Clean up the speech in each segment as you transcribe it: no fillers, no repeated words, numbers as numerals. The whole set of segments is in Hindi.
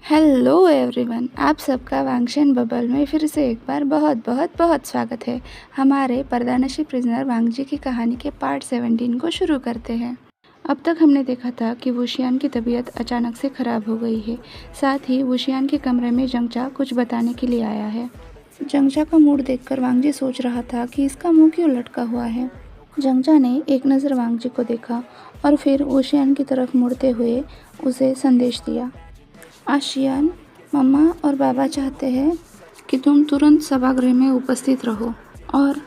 हेलो एवरीवन, आप सबका वांगशन बबल में फिर से एक बार बहुत बहुत बहुत स्वागत है। हमारे पर्दानशी प्रिजनर वांगजी की कहानी के पार्ट 17 को शुरू करते हैं। अब तक हमने देखा था कि वुशियान की तबीयत अचानक से ख़राब हो गई है। साथ ही वुशियान के कमरे में जंगचा कुछ बताने के लिए आया है। जंगचा का मूड देखकर वांगजी सोच रहा था कि इसका मुँह क्यों लटका हुआ है। जंगचा ने एक नज़र वांगजी को देखा और फिर वुशियान की तरफ मुड़ते हुए उसे संदेश दिया। आशियान, मम्मा और बाबा चाहते हैं कि तुम तुरंत सभागृह में उपस्थित रहो। और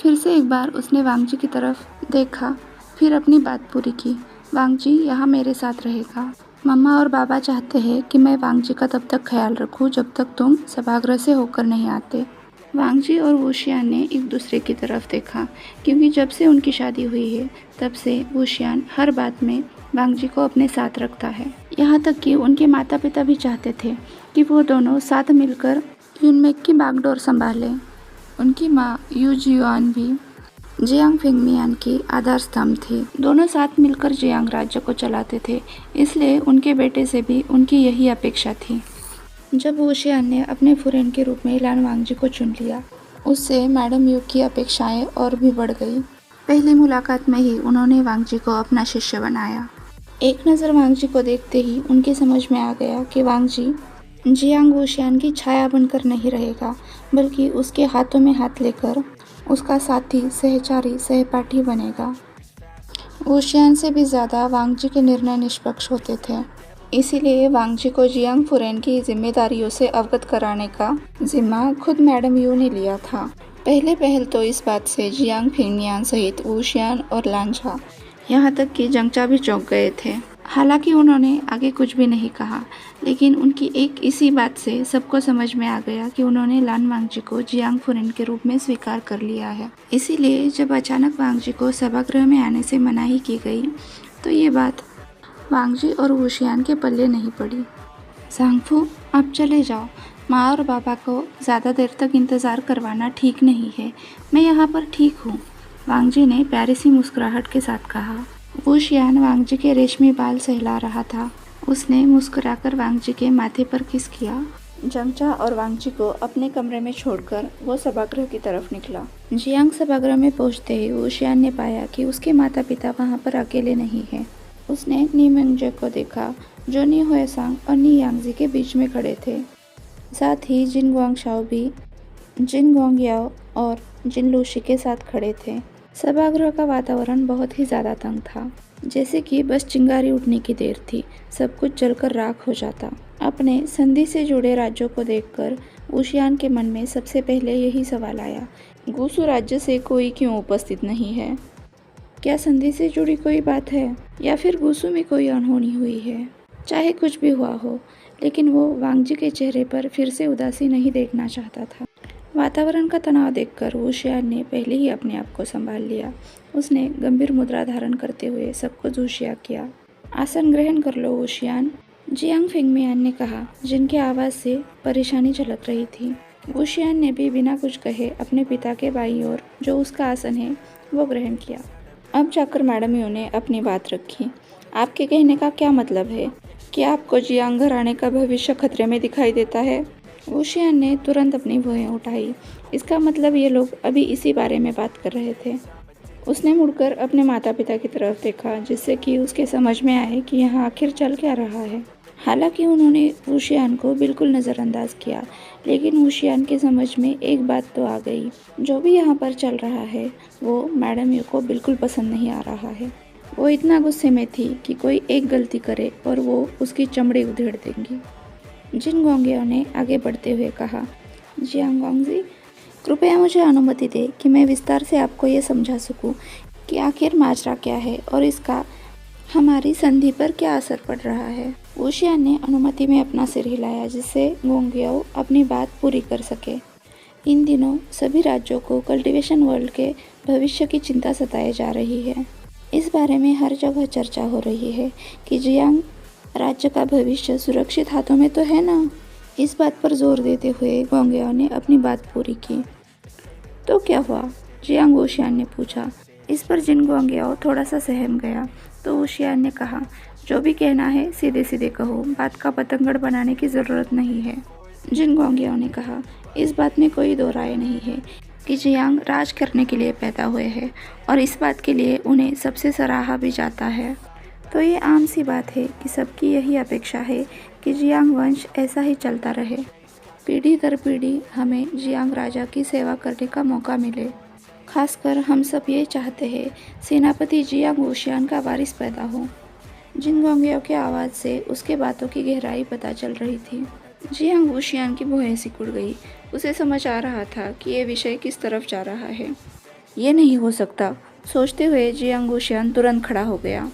फिर से एक बार उसने वांगजी की तरफ देखा, फिर अपनी बात पूरी की। वांगजी यहाँ मेरे साथ रहेगा। मम्मा और बाबा चाहते हैं कि मैं वांगजी का तब तक ख्याल रखूँ जब तक तुम सभागृह से होकर नहीं आते। वांगजी और वुशियान ने एक दूसरे की तरफ देखा, क्योंकि जब से उनकी शादी हुई है तब से वुशियान हर बात में वांगजी को अपने साथ रखता है। यहाँ तक कि उनके माता पिता भी चाहते थे कि वो दोनों साथ मिलकर यूनमेक की बागडोर संभालें। उनकी माँ यू जियान भी जियांग फिंगमियान की आधार स्तंभ थी। दोनों साथ मिलकर जियांग राज्य को चलाते थे, इसलिए उनके बेटे से भी उनकी यही अपेक्षा थी। जब वुशियान ने अपने फुरेन के रूप में लान वांगजी को चुन लिया, उससे मैडम यू की अपेक्षाएं और भी बढ़ गई। पहली मुलाकात में ही उन्होंने वांगजी को अपना शिष्य बनाया। एक नज़र वांगजी को देखते ही उनकी समझ में आ गया कि वांगजी जियांग वुशियान की छाया बनकर नहीं रहेगा, बल्कि उसके हाथों में हाथ लेकर उसका साथी, सहचारी, सहपाठी बनेगा। वुशियान से भी ज़्यादा वांगजी के निर्णय निष्पक्ष होते थे, इसीलिए वांगजी को जियांग फुरेन की जिम्मेदारियों से अवगत कराने का जिम्मा खुद मैडम यू ने लिया था। पहल तो इस बात से जियांग फिंगमियान सहित वुशियान और लांझा, यहाँ तक कि जंगचा भी चौंक गए थे। हालांकि उन्होंने आगे कुछ भी नहीं कहा, लेकिन उनकी एक इसी बात से सबको समझ में आ गया कि उन्होंने लान वांगजी को जियांग फुरेन के रूप में स्वीकार कर लिया है। इसीलिए जब अचानक वांगजी को सभागृह में आने से मनाही की गई, तो ये बात वांगजी और वुशियान के पल्ले नहीं पड़ी। सांगफू, आप चले जाओ। माँ और बाबा को ज़्यादा देर तक इंतज़ार करवाना ठीक नहीं है। मैं यहाँ पर ठीक हूँ, वांगजी ने प्यारी सी मुस्कुराहट के साथ कहा। वुशियान वांगजी के रेशमी बाल सहला रहा था। उसने मुस्कुराकर वांगजी के माथे पर किस किया। जंगचा और वांगजी को अपने कमरे में छोड़कर वो सभागृह की तरफ निकला। जियांग सभागृह में पहुंचते ही वुशियान ने पाया कि उसके माता पिता वहाँ पर अकेले नहीं हैं। उसने नी मिंगजे को देखा, जो नी हुएसांग और नी यांगजी के बीच में खड़े थे। साथ ही जिन गुआंगशाओ भी जिन गुआंगयाओ और जिन लूशी के साथ खड़े थे। सभागृह का वातावरण बहुत ही ज़्यादा तंग था, जैसे कि बस चिंगारी उठने की देर थी, सब कुछ जलकर राख हो जाता। अपने संधि से जुड़े राज्यों को देखकर वुशियान के मन में सबसे पहले यही सवाल आया, गुसु राज्य से कोई क्यों उपस्थित नहीं है? क्या संधि से जुड़ी कोई बात है, या फिर गुसु में कोई अनहोनी हुई है? चाहे कुछ भी हुआ हो, लेकिन वो वांगजी के चेहरे पर फिर से उदासी नहीं देखना चाहता था। वातावरण का तनाव देखकर वुशियान ने पहले ही अपने आप को संभाल लिया। उसने गंभीर मुद्रा धारण करते हुए सबको जोशिया किया। आसन ग्रहण कर लो वुशियान, जियांग फिंगमियान ने कहा, जिनकी आवाज़ से परेशानी झलक रही थी। वुशियान ने भी बिना कुछ कहे अपने पिता के बाईं ओर जो उसका आसन है वो ग्रहण किया। अब जाकर मैडम यू ने अपनी बात रखी। आपके कहने का क्या मतलब है? क्या आपको जियांग घराने का भविष्य खतरे में दिखाई देता है? वुशियान ने तुरंत अपनी भौहें उठाई। इसका मतलब ये लोग अभी इसी बारे में बात कर रहे थे। उसने मुड़कर अपने माता पिता की तरफ देखा, जिससे कि उसके समझ में आए कि यहाँ आखिर चल क्या रहा है। हालांकि उन्होंने वुशियान को बिल्कुल नज़रअंदाज किया, लेकिन वुशियान के समझ में एक बात तो आ गई, जो भी यहाँ पर चल रहा है वो मैडम यू को बिल्कुल पसंद नहीं आ रहा है। वो इतना गुस्से में थी कि कोई एक गलती करे और वो उसकी चमड़ी उधेड़ देंगी। जिन गोंगियों ने आगे बढ़ते हुए कहा, जियांग वांगजी, कृपया मुझे अनुमति दे कि मैं विस्तार से आपको ये समझा सकूं कि आखिर माजरा क्या है और इसका हमारी संधि पर क्या असर पड़ रहा है। वुशियान ने अनुमति में अपना सिर हिलाया, जिससे गोंगियाओ अपनी बात पूरी कर सके। इन दिनों सभी राज्यों को कल्टीवेशन वर्ल्ड के भविष्य की चिंता सताए जा रही है। इस बारे में हर जगह चर्चा हो रही है कि जियांग राज्य का भविष्य सुरक्षित हाथों में तो है ना। इस बात पर जोर देते हुए गोंगियाओ ने अपनी बात पूरी की। तो क्या हुआ? जियांग वुशियान ने पूछा। इस पर जिन गोंगियाओ थोड़ा सा सहम गया, तो वुशियान ने कहा, जो भी कहना है सीधे सीधे कहो, बात का पतंगड़ बनाने की ज़रूरत नहीं है। जिन गोंगियाओं ने कहा, इस बात में कोई दो राय नहीं है कि जियांग राज करने के लिए पैदा हुए हैं और इस बात के लिए उन्हें सबसे सराहा भी जाता है। तो ये आम सी बात है कि सबकी यही अपेक्षा है कि जियांग वंश ऐसा ही चलता रहे। पीढ़ी दर पीढ़ी हमें जियांग राजा की सेवा करने का मौका मिले। खासकर हम सब ये चाहते हैं सेनापति जियांग वुशियान का वारिस पैदा हो। जिन गोंगियों की आवाज़ से उसके बातों की गहराई पता चल रही थी। जियांग वुशियान की भौहें सिकुड़ गई। उसे समझ आ रहा था कि ये विषय किस तरफ जा रहा है। ये नहीं हो सकता, सोचते हुए जियांग वुशियान तुरंत खड़ा हो गया।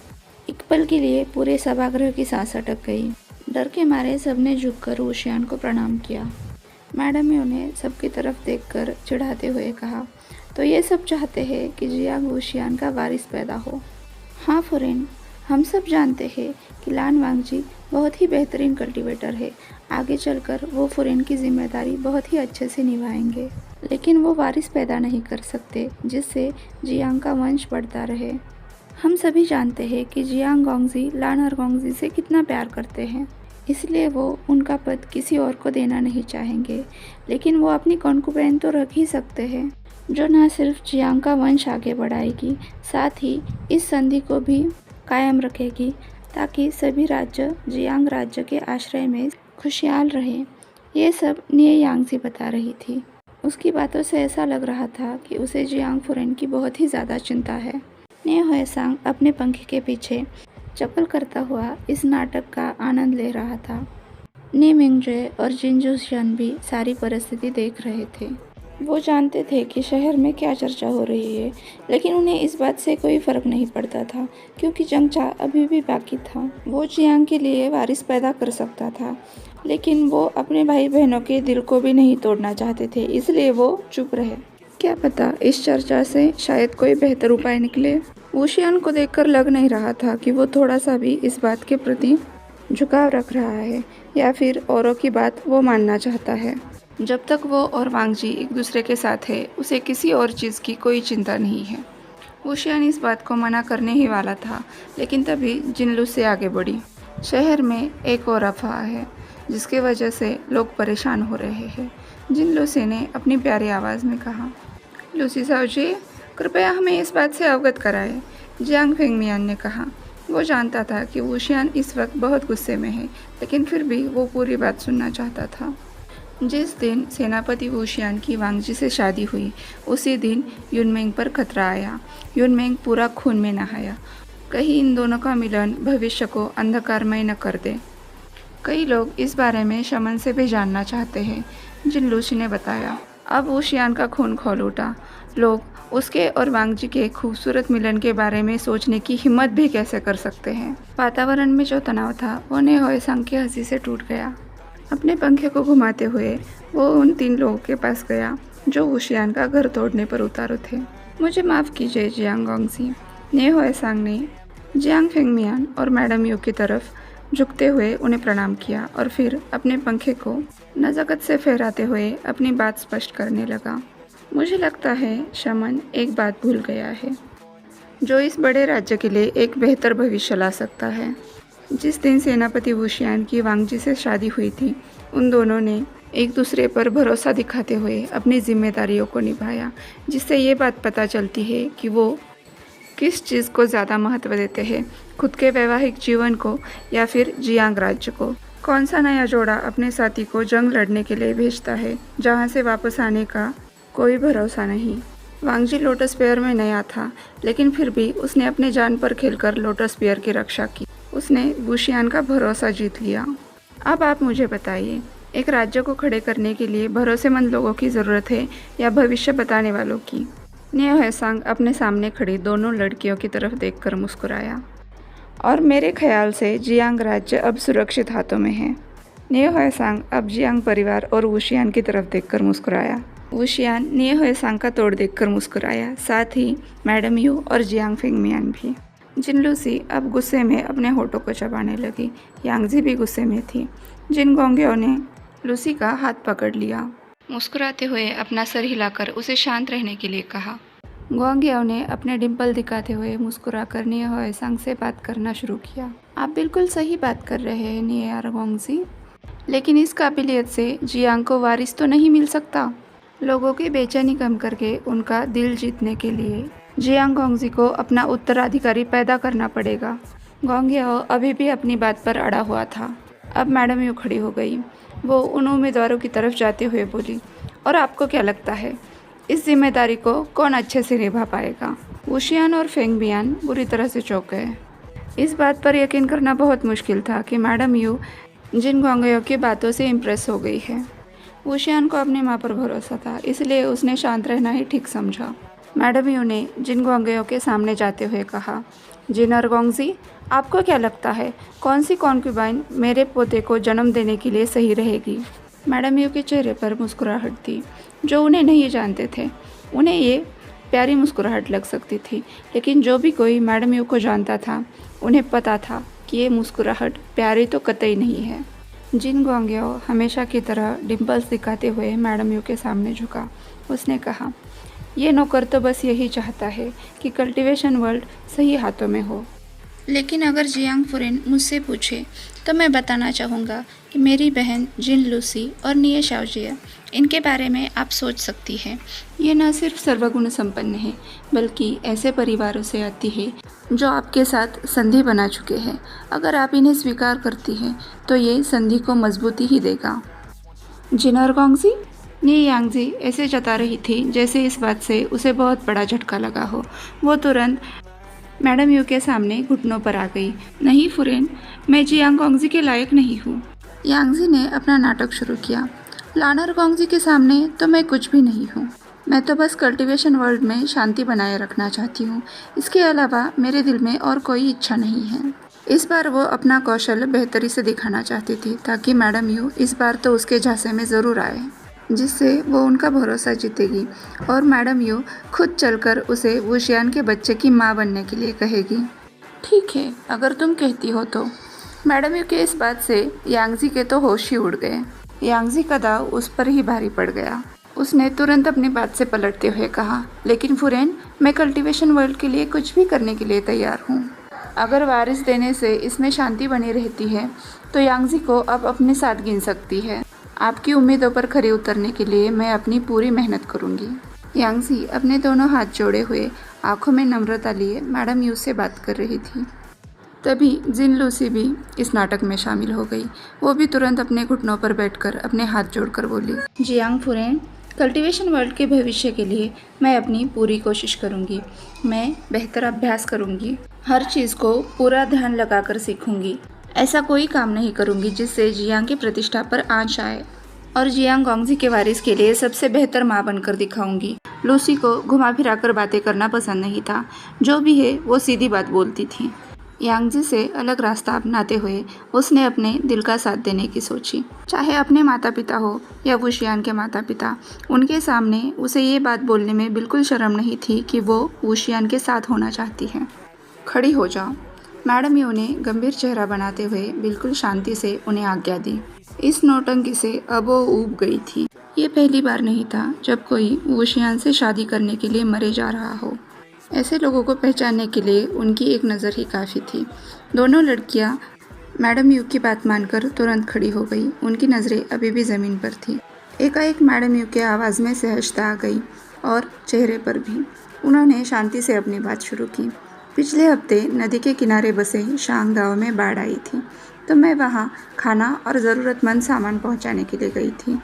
एक पल के लिए पूरे सभागृह की सांस अटक गई। डर के मारे सबने झुककर वुशियान को प्रणाम किया। मैडम ने उन्हें सबकी तरफ देखकर चिढ़ाते हुए कहा, तो ये सब चाहते हैं कि जियांग वुशियान का वारिस पैदा हो। हाँ फुरेन, हम सब जानते हैं कि लान वांगजी बहुत ही बेहतरीन कल्टीवेटर है। आगे चलकर वो फुरेन की जिम्मेदारी बहुत ही अच्छे से निभाएंगे, लेकिन वो वारिस पैदा नहीं कर सकते जिससे जियांग का वंश बढ़ता रहे। हम सभी जानते हैं कि जियांग गोंगजी लान अर्गोंगजी से कितना प्यार करते हैं, इसलिए वो उनका पद किसी और को देना नहीं चाहेंगे, लेकिन वो अपनी कॉन्कुबेन तो रख ही सकते हैं, जो न सिर्फ जियांग का वंश आगे बढ़ाएगी, साथ ही इस संधि को भी कायम रखेगी ताकि सभी राज्य जियांग राज्य के आश्रय में खुशहाल रहें। ये सब निये यांगजी बता रही थी। उसकी बातों से ऐसा लग रहा था कि उसे जियांग फुरेन की बहुत ही ज़्यादा चिंता है। निये हुएसांग अपने पंखे के पीछे चपल करता हुआ इस नाटक का आनंद ले रहा था। नी मिंगजे और जिन जुशियान भी सारी परिस्थिति देख रहे थे। वो जानते थे कि शहर में क्या चर्चा हो रही है, लेकिन उन्हें इस बात से कोई फर्क नहीं पड़ता था क्योंकि जंगचा अभी भी बाकी था। वो जियांग के लिए वारिस पैदा कर सकता था, लेकिन वो अपने भाई बहनों के दिल को भी नहीं तोड़ना चाहते थे, इसलिए वो चुप रहे। क्या पता इस चर्चा से शायद कोई बेहतर उपाय निकले। वुशियान को देखकर लग नहीं रहा था कि वो थोड़ा सा भी इस बात के प्रति झुकाव रख रहा है या फिर औरों की बात वो मानना चाहता है। जब तक वो और वांगजी एक दूसरे के साथ है, उसे किसी और चीज़ की कोई चिंता नहीं है। वुशियान इस बात को मना करने ही वाला था, लेकिन तभी जिनलू से आगे बढ़ी। शहर में एक और अफवाह है जिसकी वजह से लोग परेशान हो रहे हैं। जिनलू से ने अपनी प्यारी आवाज़ में कहा, लूसी साहब जी, कृपया हमें इस बात से अवगत कराएं। जियांग फेंगमियान ने कहा। वो जानता था कि वुशियान इस वक्त बहुत गुस्से में है, लेकिन फिर भी वो पूरी बात सुनना चाहता था। जिस दिन सेनापति वुशियान की वांगजी से शादी हुई, उसी दिन युनमेंग पर खतरा आया। युनमेंग पूरा खून में नहाया। कहीं इन दोनों का मिलन भविष्य को अंधकारमय न कर दे। कई लोग इस बारे में शमन से भी जानना चाहते हैं, जिन लूसी ने बताया। अब वुशियान का खून खौल उठा। लोग उसके और वांगजी के खूबसूरत मिलन के बारे में सोचने की हिम्मत भी कैसे कर सकते हैं। वातावरण में जो तनाव था वो ने होएसांग की हंसी से टूट गया। अपने पंखे को घुमाते हुए वो उन 3 लोगों के पास गया जो वुशियान का घर तोड़ने पर उतारू थे। मुझे माफ़ कीजिए जियांग गोंगजी, ने होएसांग ने जियांग फेंगमियान और मैडम यू की तरफ झुकते हुए उन्हें प्रणाम किया और फिर अपने पंखे को नज़ाकत से फहराते हुए अपनी बात स्पष्ट करने लगा। मुझे लगता है शमन एक बात भूल गया है जो इस बड़े राज्य के लिए एक बेहतर भविष्य ला सकता है। जिस दिन सेनापति वुशियान की वांगजी से शादी हुई थी, उन दोनों ने एक दूसरे पर भरोसा दिखाते हुए अपनी जिम्मेदारियों को निभाया, जिससे ये बात पता चलती है कि वो किस चीज़ को ज़्यादा महत्व देते हैं, खुद के वैवाहिक जीवन को या फिर जियांग राज्य को। कौन सा नया जोड़ा अपने साथी को जंग लड़ने के लिए भेजता है जहाँ से वापस आने का कोई भरोसा नहीं। वांगजी लोटस पेयर में नया था, लेकिन फिर भी उसने अपने जान पर खेलकर लोटस पेयर की रक्षा की। उसने वुशियान का भरोसा जीत लिया। अब आप मुझे बताइए, एक राज्य को खड़े करने के लिए भरोसेमंद लोगों की ज़रूरत है या भविष्य बताने वालों की? निये हुएसांग अपने सामने खड़ी दोनों लड़कियों की तरफ देखकर मुस्कुराया। और मेरे ख्याल से जियांग राज्य अब सुरक्षित हाथों में है। निये हुएसांग अब जियांग परिवार और वुशियान की तरफ देखकर मुस्कुराया। वुशियान निये हुएसांग का तोड़ देखकर मुस्कुराया, साथ ही मैडम यू और जियांग फेंगमियान भी। जिन लूसी अब गुस्से में अपने होठों को चबाने लगी। यांगजी भी गुस्से में थी। जिन गोंगियों ने लूसी का हाथ पकड़ लिया, मुस्कुराते हुए अपना सर हिलाकर उसे शांत रहने के लिए कहा। ग्वांग ने अपने डिम्पल दिखाते हुए मुस्कुराकर निये से बात करना शुरू किया। आप बिल्कुल सही बात कर रहे हैं निये रगोंगजी, लेकिन इस काबिलियत से जियांग को वारिस तो नहीं मिल सकता। लोगों की बेचैनी कम करके उनका दिल जीतने के लिए जियांग गोंगजी को अपना उत्तराधिकारी पैदा करना पड़ेगा। गोंगयाओ अभी भी अपनी बात पर अड़ा हुआ था। अब मैडम यू खड़ी हो गई। वो उन उम्मीदवारों की तरफ जाते हुए बोली, और आपको क्या लगता है इस जिम्मेदारी को कौन अच्छे से निभा पाएगा? वुशियान और फेंग बियान बुरी तरह से चौंक गए। इस बात पर यकीन करना बहुत मुश्किल था कि मैडम यू जिन गोंगयाओ की बातों से इम्प्रेस हो गई है। वुशियान को अपनी माँ पर भरोसा था, इसलिए उसने शांत रहना ही ठीक समझा। मैडम यू ने जिन गोंगयाओ के सामने जाते हुए कहा, जिनर गोंगजी, आपको क्या लगता है कौन सी कॉन्क्यूबाइन मेरे पोते को जन्म देने के लिए सही रहेगी? मैडम यू के चेहरे पर मुस्कुराहट थी। जो उन्हें नहीं जानते थे उन्हें ये प्यारी मुस्कुराहट लग सकती थी, लेकिन जो भी कोई मैडम यू को जानता था उन्हें पता था कि ये मुस्कुराहट प्यारी तो कतई नहीं है। जिन गोंगयाओ हमेशा की तरह डिम्पल्स दिखाते हुए मैडम यू के सामने झुका। उसने कहा, ये नौकर तो बस यही चाहता है कि कल्टीवेशन वर्ल्ड सही हाथों में हो। लेकिन अगर जियांग फुरेन मुझसे पूछे तो मैं बताना चाहूँगा कि मेरी बहन जिन लूसी और निये शाओजिया, इनके बारे में आप सोच सकती हैं। ये न सिर्फ सर्वगुण संपन्न है, बल्कि ऐसे परिवारों से आती है जो आपके साथ संधि बना चुके हैं। अगर आप इन्हें स्वीकार करती हैं तो ये संधि को मजबूती ही देगा। जिनर गोंगजी, निये यांगजी ऐसे जता रही थी जैसे इस बात से उसे बहुत बड़ा झटका लगा हो। वो तुरंत मैडम यू के सामने घुटनों पर आ गई। नहीं फुरेन, मैं जियांग गोंगजी के लायक नहीं हूँ। यांगजी ने अपना नाटक शुरू किया। लानर गोंगजी के सामने तो मैं कुछ भी नहीं हूँ। मैं तो बस कल्टीवेशन वर्ल्ड में शांति बनाए रखना चाहती हूँ। इसके अलावा मेरे दिल में और कोई इच्छा नहीं है। इस बार वो अपना कौशल बेहतरी से दिखाना चाहती थी ताकि मैडम यू इस बार तो उसके झांसे में ज़रूर आए, जिससे वो उनका भरोसा जीतेगी और मैडम यू खुद चलकर उसे वुशियान के बच्चे की माँ बनने के लिए कहेगी। ठीक है, अगर तुम कहती हो तो। मैडम यू के इस बात से यांगजी के तो होश ही उड़ गए। यांगजी का दाव उस पर ही भारी पड़ गया। उसने तुरंत अपनी बात से पलटते हुए कहा, लेकिन फुरेन, मैं कल्टीवेशन वर्ल्ड के लिए कुछ भी करने के लिए तैयार हूँ। अगर वारिस देने से इसमें शांति बनी रहती है तो यांगजी को अब अपने साथ गिन सकती है। आपकी उम्मीदों पर खरे उतरने के लिए मैं अपनी पूरी मेहनत करूंगी। यांगजी अपने दोनों हाथ जोड़े हुए आंखों में नम्रता लिए मैडम यू से बात कर रही थी। तभी जिन लूसी भी इस नाटक में शामिल हो गई। वो भी तुरंत अपने घुटनों पर बैठकर अपने हाथ जोड़कर बोली, जियांग फुरेन, कल्टीवेशन वर्ल्ड के भविष्य के लिए मैं अपनी पूरी कोशिश करूंगी। मैं बेहतर अभ्यास करूंगी, हर चीज़ को पूरा ध्यान लगाकर सीखूंगी। ऐसा कोई काम नहीं करूंगी जिससे जियांग की प्रतिष्ठा पर आंच आए, और जियांग गोंगजी के वारिस के लिए सबसे बेहतर माँ बनकर दिखाऊंगी। लूसी को घुमा फिरा कर बातें करना पसंद नहीं था। जो भी है वो सीधी बात बोलती थी। यांगजी से अलग रास्ता अपनाते हुए उसने अपने दिल का साथ देने की सोची। चाहे अपने माता पिता हो या वुशियान के माता पिता, उनके सामने उसे ये बात बोलने में बिल्कुल शर्म नहीं थी कि वो वुशियान के साथ होना चाहती है। खड़ी हो जाओ। मैडम यू ने गंभीर चेहरा बनाते हुए बिल्कुल शांति से उन्हें आज्ञा दी। इस नौटंकी से अब वो ऊब गई थी। ये पहली बार नहीं था जब कोई वुशियान से शादी करने के लिए मरे जा रहा हो। ऐसे लोगों को पहचानने के लिए उनकी एक नज़र ही काफ़ी थी। दोनों लड़कियां मैडम यू की बात मानकर तुरंत खड़ी हो गई। उनकी नज़रें अभी भी ज़मीन पर थी। एकाएक मैडम यू के आवाज़ में सहजता आ गई और चेहरे पर भी। उन्होंने शांति से अपनी बात शुरू की। पिछले हफ्ते नदी के किनारे बसे शांग गाँव में बाढ़ आई थी, तो मैं वहाँ खाना और ज़रूरतमंद सामान पहुँचाने के लिए गई थी।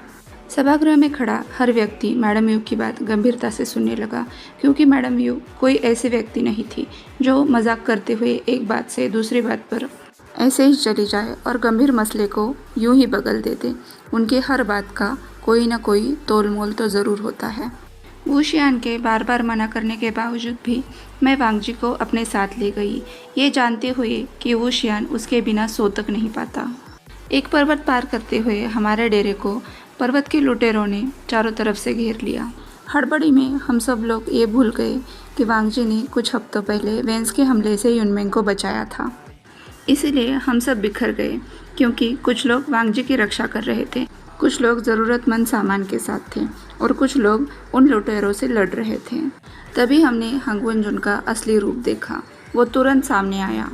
सभागृह में खड़ा हर व्यक्ति मैडम यू की बात गंभीरता से सुनने लगा, क्योंकि मैडम यू कोई ऐसी व्यक्ति नहीं थी जो मजाक करते हुए एक बात से दूसरी बात पर ऐसे ही चली जाए और गंभीर मसले को यूं ही बगल दे दे। उनकी हर बात का कोई ना कोई तोल मोल तो ज़रूर होता है। वुशियान के बार बार मना करने के बावजूद भी मैं वांगजी को अपने साथ ले गई, ये जानते हुए कि वुशियान उसके बिना सो तक नहीं पाता। एक पर्वत पार करते हुए हमारे डेरे को पर्वत के लुटेरों ने चारों तरफ से घेर लिया। हड़बड़ी में हम सब लोग ये भूल गए कि वांगजी ने कुछ हफ्तों पहले वेंस के हमले से युनमेंग को बचाया था। इसीलिए हम सब बिखर गए, क्योंकि कुछ लोग वांगजी की रक्षा कर रहे थे, कुछ लोग ज़रूरतमंद सामान के साथ थे और कुछ लोग उन लुटेरों से लड़ रहे थे। तभी हमने हंगवंजुन का असली रूप देखा। वो तुरंत सामने आया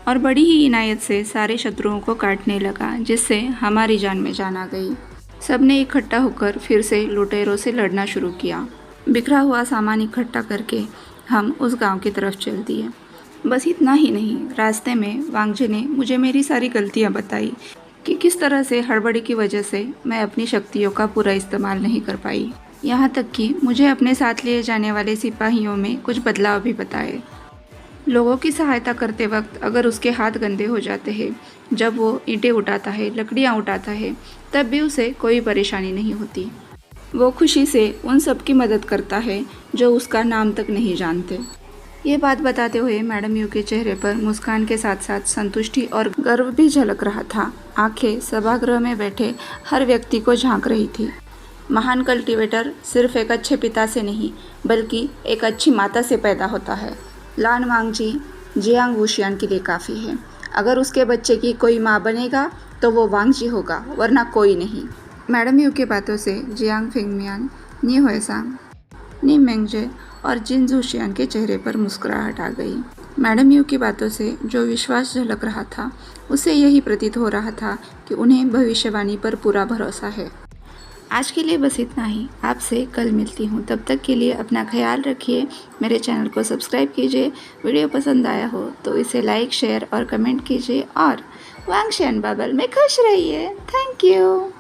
और बड़ी ही इनायत से सारे शत्रुओं को काटने लगा, जिससे हमारी जान में जान आ गई। सबने इकट्ठा होकर फिर से लुटेरों से लड़ना शुरू किया। बिखरा हुआ सामान इकट्ठा करके हम उस गांव की तरफ चल दिए। बस इतना ही नहीं, रास्ते में वांगजी ने मुझे मेरी सारी गलतियां बताई कि किस तरह से हड़बड़ी की वजह से मैं अपनी शक्तियों का पूरा इस्तेमाल नहीं कर पाई। यहाँ तक कि मुझे अपने साथ लिए जाने वाले सिपाहियों में कुछ बदलाव भी बताए। लोगों की सहायता करते वक्त अगर उसके हाथ गंदे हो जाते हैं, जब वो ईंटें उठाता है, लकड़ियाँ उठाता है, तब भी उसे कोई परेशानी नहीं होती। वो खुशी से उन सब की मदद करता है जो उसका नाम तक नहीं जानते। ये बात बताते हुए मैडम यू के चेहरे पर मुस्कान के साथ साथ संतुष्टि और गर्व भी झलक रहा था। आंखें सभागृह में बैठे हर व्यक्ति को झांक रही थी। महान कल्टीवेटर सिर्फ एक अच्छे पिता से नहीं, बल्कि एक अच्छी माता से पैदा होता है। लान वांगजी जियांग वुशियान के लिए काफ़ी है। अगर उसके बच्चे की कोई माँ बनेगा तो वो वांगजी होगा, वरना कोई नहीं। मैडम यू के बातों से जियांग फिंगमियान, नी हुएसांग, नी मेंगजे और जिन जूशियान के चेहरे पर मुस्कुराहट आ गई। मैडम यू की बातों से जो विश्वास झलक रहा था, उससे यही प्रतीत हो रहा था कि उन्हें भविष्यवाणी पर पूरा भरोसा है। आज के लिए बस इतना ही। आपसे कल मिलती हूँ। तब तक के लिए अपना ख्याल रखिए। मेरे चैनल को सब्सक्राइब कीजिए। वीडियो पसंद आया हो तो इसे लाइक, शेयर और कमेंट कीजिए और वांगशियन बबल में खुश रहिए। Thank you.